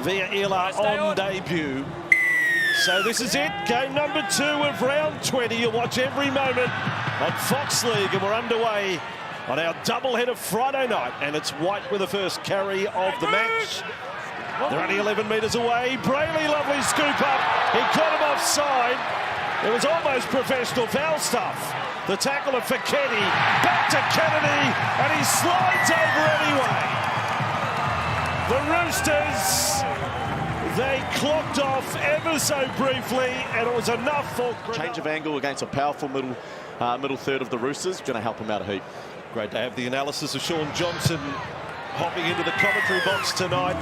Vieira on debut. So this is it, game number 2 of round 20. You'll watch every moment on Fox League, and we're underway on our doubleheader Friday night. And it's White with the first carry of the match. They're only 11 metres away. Brayley, lovely scoop up. He caught him offside. It was almost professional foul stuff. The tackle of Feketi, back to Kennedy, and he slides over anyway. The Roosters, they clocked off ever so briefly, and it was enough for... Change of angle against a powerful middle third of the Roosters. Going to help him out a heap. Great to have the analysis of Sean Johnson hopping into the commentary box tonight.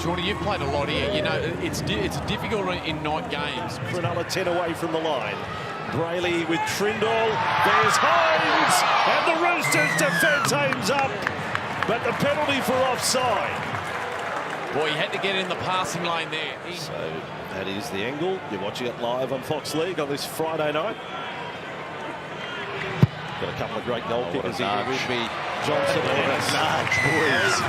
Shawnee, you've played a lot here. You know, it's difficult in night games. Cronulla 10 away from the line. Brayley with Trindall. There's Hines, and the Roosters defence aims up, but the penalty for offside. Boy, he had to get in the passing lane there. So that is the angle. You're watching it live on Fox League on this Friday night. Got a couple of great goal kickers here with me. Johnson and boys.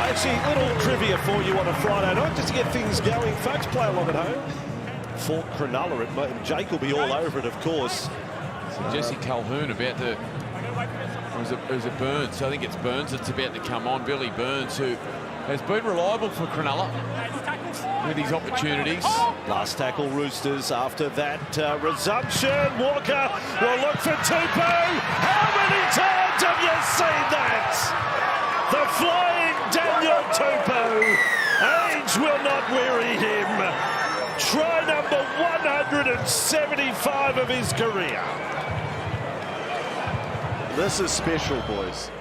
Actually, a little trivia for you on a Friday night, just to get things going. Folks, play along at home. For Cronulla, Jake will be all over it, of course. So Jesse Calhoun about to... Or is it Burns? I think it's Burns that's about to come on. Billy Burns, who has been reliable for Cronulla with his opportunities. Last tackle, Roosters. After that resumption, Walker will look for Tupou. How many times have you seen that? The flying Daniel Tupou. Age will not weary him. Try number 175 of his career. This is special, boys.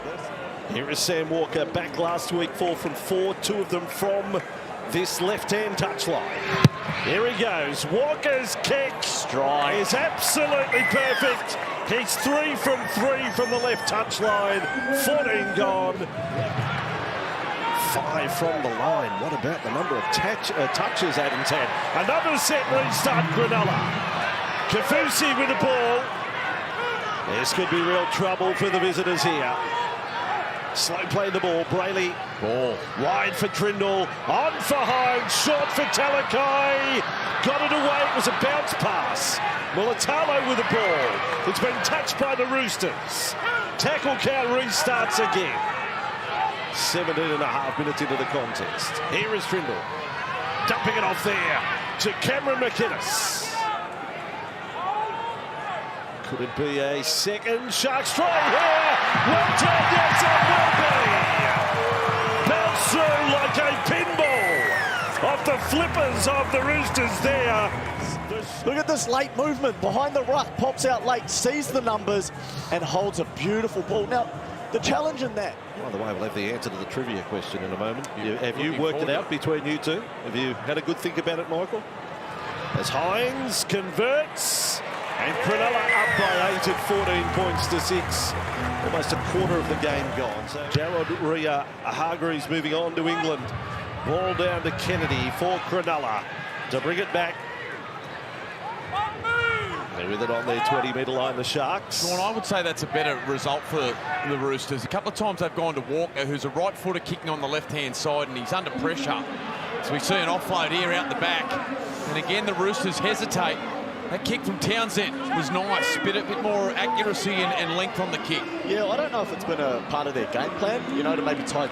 Here is Sam Walker, back last week, 4 from 4, 2 of them from this left-hand touchline. Here he goes. Walker's kick is absolutely perfect. He's 3 from 3 from the left touchline. 14 gone. 5 from the line. What about the number of touches Adams had? Another set restart, Cronulla. Kafusi with the ball. This could be real trouble for the visitors here. Slow play the ball. Brayley. Ball. Wide for Trindall. On for Hines. Short for Talakai. Got it away. It was a bounce pass. Mulatalo with the ball. It's been touched by the Roosters. Tackle count restarts again. 17.5 minutes into the contest. Here is Trindall. Dumping it off there to Cameron McInnes. Could it be a second Sharks try here? Well done, yes it will be. Bounce through like a pinball off the flippers of the Roosters there. Look at this late movement behind the ruck. Pops out late, sees the numbers, and holds a beautiful ball. Now, the challenge in that. By the way, we'll have the answer to the trivia question in a moment. Have you worked it out between you two? Have you had a good think about it, Michael? As Hines converts. And Cronulla up by 8 at 14 points to 6. Almost a quarter of the game gone. So Jared Hargreaves moving on to England. Ball down to Kennedy for Cronulla to bring it back. They're with it on their 20-metre line, the Sharks. Sean, I would say that's a better result for the Roosters. A couple of times they've gone to Walker, who's a right footer kicking on the left-hand side, and he's under pressure. So we see an offload here out the back. And again, the Roosters hesitate. That kick from Townsend was nice. Bit more accuracy and length on the kick. Yeah, I don't know if it's been a part of their game plan, you know, to maybe tie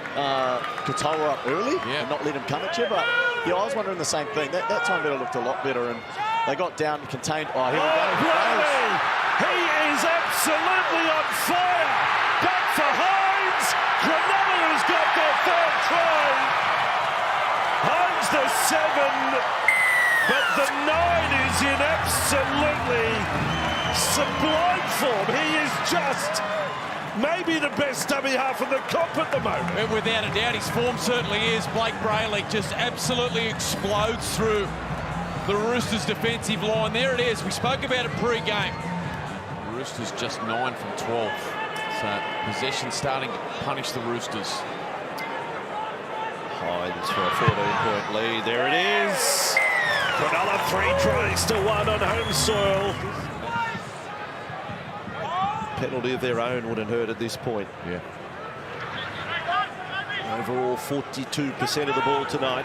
Katoa up early and not let him come at you. But, yeah, I was wondering the same thing. That time better looked a lot better, and they got down and contained. Oh, here we go. Brayley! He is absolutely on fire. Back for Hines. Cronulla has got their third try. Hines the 7. But the 9 is in absolutely sublime form. He is just maybe the best dummy half in the comp at the moment. And without a doubt, his form certainly is. Blake Brayley just absolutely explodes through the Roosters' defensive line. There it is. We spoke about it pre-game. Roosters just 9 from 12. So possession starting to punish the Roosters. Hines for a 14-point lead. There it is. Cronulla 3 tries to 1 on home soil. Penalty of their own wouldn't hurt at this point. Yeah. Overall, 42% of the ball tonight.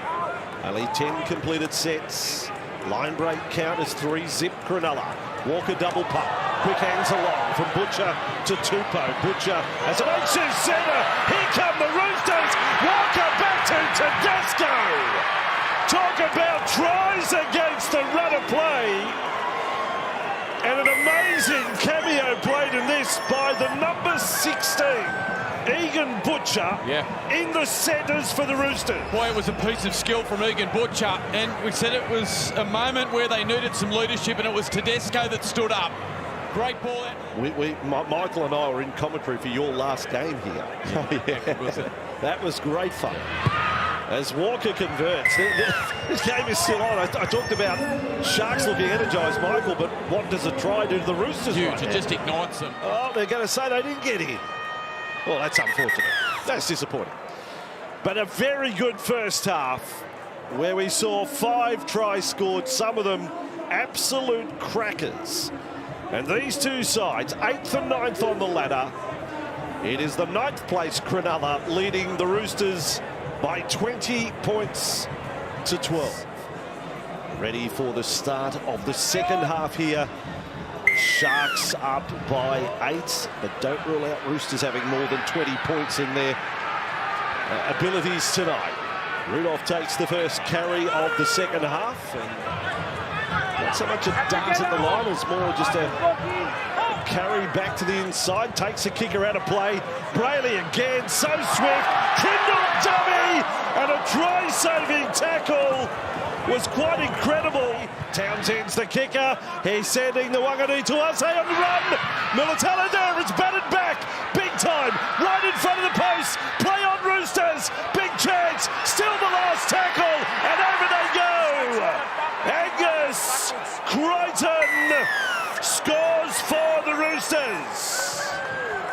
Only 10 completed sets. Line break count is 3-zip Cronulla. Walker double pump. Quick hands along from Butcher to Tupou. Butcher as an 8-2 centre. Here come the Roosters. Walker back to Tedesco. Talk about tries against the run of play. And an amazing cameo played in this by the number 16. Egan Butcher in the centres for the Roosters. Boy, it was a piece of skill from Egan Butcher, and we said it was a moment where they needed some leadership, and it was Tedesco that stood up. Great ball out. Michael and I were in commentary for your last game here. That was great fun. As Walker converts, this game is still on. I talked about Sharks looking energised, Michael, but what does a try do to the Roosters? Huge, right it now? just ignites them. Oh, they're going to say they didn't get in. Well, that's unfortunate. That's disappointing. But a very good first half where we saw 5 tries scored, some of them absolute crackers. And these two sides, 8th and 9th on the ladder. It is the 9th place Cronulla leading the Roosters by 20 points to 12. Ready for the start of the second half here. Sharks up by 8, but don't rule out Roosters having more than 20 points in their abilities tonight. Rudolph takes the first carry of the second half, and not so much a dart at the line, it's more just a carry back to the inside, takes a kicker out of play. Brayley again, so swift, Trindle dummy, and a try-saving tackle was quite incredible. Townsend's the kicker. He's sending the Wangari to us. Hey, on the run. Militala there. It's batted back. Big time. Right in front of the post. Play on Roosters. Big chance. Still the last tackle. And over they go. Angus Crichton scores for the Roosters.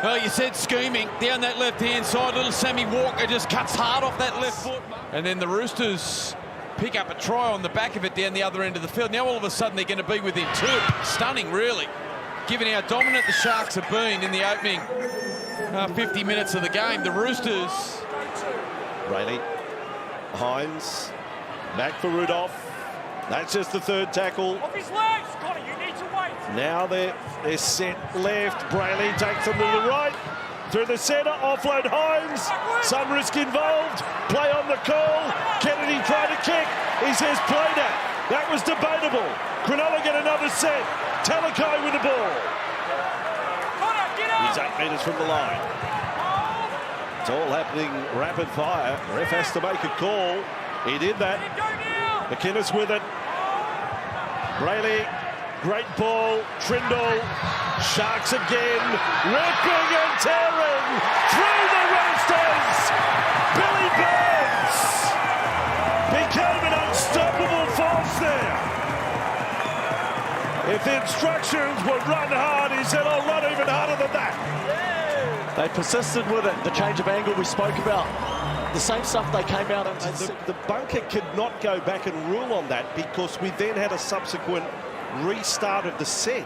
Well, you said scheming. Down that left-hand side, little Sammy Walker just cuts hard off that left foot. And then the Roosters pick up a try on the back of it down the other end of the field. Now all of a sudden they're going to be within 2. Stunning, really, given how dominant the Sharks have been in the opening 50 minutes of the game. The Roosters. Brayley, Hines, back for Rudolph. That's just the 3rd tackle. Off his legs, Scotty, you need to wait. Now they're set left. Brayley takes them to the right. Through the centre, offload Hines. Some risk involved. Play on the call. Kennedy tried to kick. He says played it. That was debatable. Cronulla get another set. Talakai with the ball. He's 8 metres from the line. It's all happening rapid fire. Ref has to make a call. He did that. McInnes with it. Brayley. Great ball. Trindle. Sharks again. Ripping and tearing through the Roosters. Billy Burns became an unstoppable force there. If the instructions were run hard, he said, I'll run even harder than that. They persisted with it. The change of angle we spoke about. The same stuff they came out and the bunker could not go back and rule on that because we then had a subsequent restart of the set.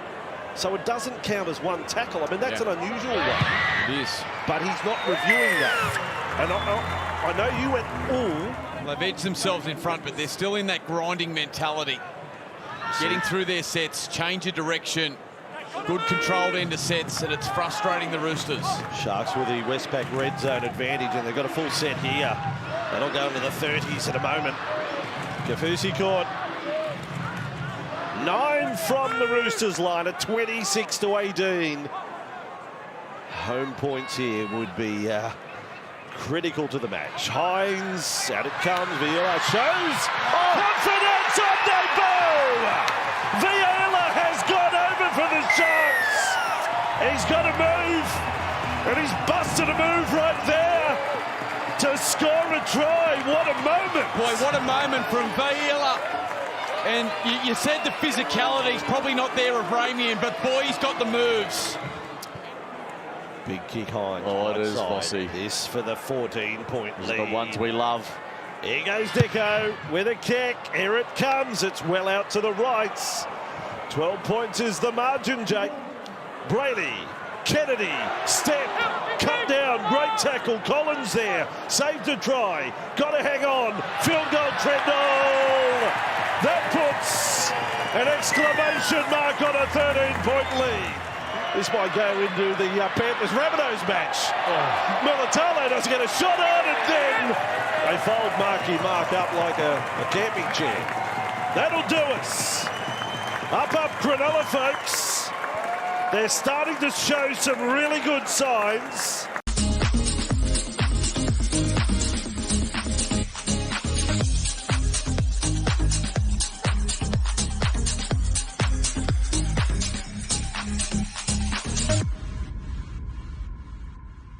So it doesn't count as one tackle. I mean, that's an unusual one. It is. But he's not reviewing that. And I know you went, ooh. They've edged themselves in front, but they're still in that grinding mentality. Getting through their sets, change of direction, good controlled end of sets, and it's frustrating the Roosters. Sharks with the Westpac red zone advantage, and they've got a full set here. That'll go into the 30s in a moment. Kafusi caught 9 from the Roosters line at 26 to 18. Home points here would be critical to the match. Hines, out it comes. Viola shows confidence on debut. Viola has gone over for the Sharks. He's got to move, and he's busted a move right there to score a try. What a moment. Boy, what a moment from Viola. And you said the physicality's probably not there of Ramian, but boy, he's got the moves. Big kick, Hines. Oh, it is side. bossy. This for the 14-point lead. The ones we love. Here goes Dicko with a kick. Here it comes. It's well out to the right. 12 points is the margin, Jake. Brayley, Kennedy, step, cut down. Great tackle. Collins there. Saved a try. Got to hang on. Field goal, Trendall. An exclamation mark on a 13-point lead. This might go into the Panthers-Rabbitohs match. Militalo doesn't get a shot on, and then they fold Marky Mark up like a camping chair. That'll do us. Up Cronulla, folks. They're starting to show some really good signs.